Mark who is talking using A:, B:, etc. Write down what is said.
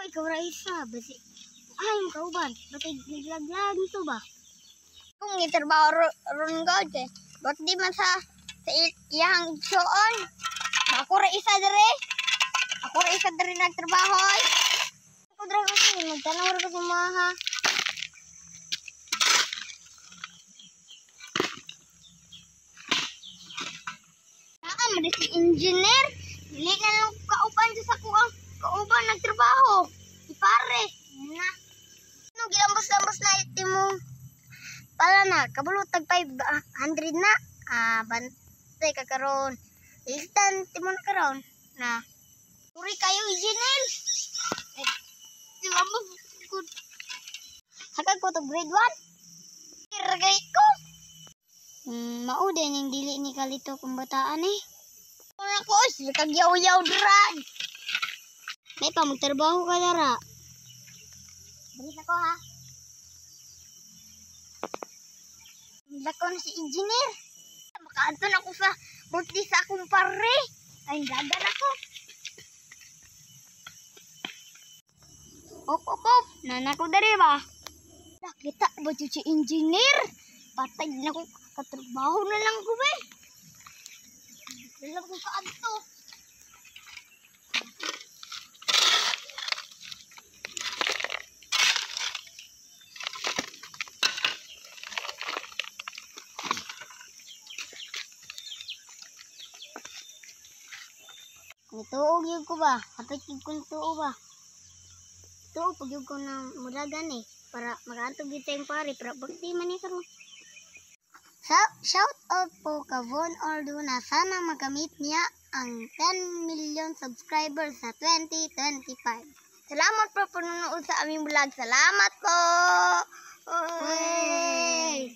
A: Ikaw Raisa, basi ay kauban, batay naglaglag nito ba? Kung itrabaho ron god eh. Ba't di man sa iyang igsoon? Ako Raisa dere. Ako Raisa dere nagtrabaho. Ako dere kasi magtanaw ra ko maha. Mo si engineer, dili na lang kauban sa kuang kauban nagtrabaho. Ipare na. No gilambos-lambos na itimo. Pala na kabulutag 500 na. Bantay ka karon. Listan timo na karon na. Uri kayo engineer. Gilambos good. Hakag ko to grade 1. Iragay ko. Mao din yung dili ni kalito kung bataan eh. Wala ko, sila kagyaw-yaw dira. May pa, magtrabaho ka dara. Balik ako ha. Lako na si engineer. Makaanton ako sa birthday sa akong pare. Ay, dagan ako. Op. Nanako dari ba? Nakita ba si engineer? Patay na ko. Katrabaho na lang ko ba? Dalam ko kaanto. Nituog yun ko ba? Hapit yun ko nituog ba? Tuog pag yun ko na mulagan eh. Para makaantog yun tayong pare. Para bakti man ito. Shout out po ka Von Orduna. Sana makamit niya ang 10 million subscribers sa 2025. Salamat po po nanonood sa aming vlog. Salamat po! Hey!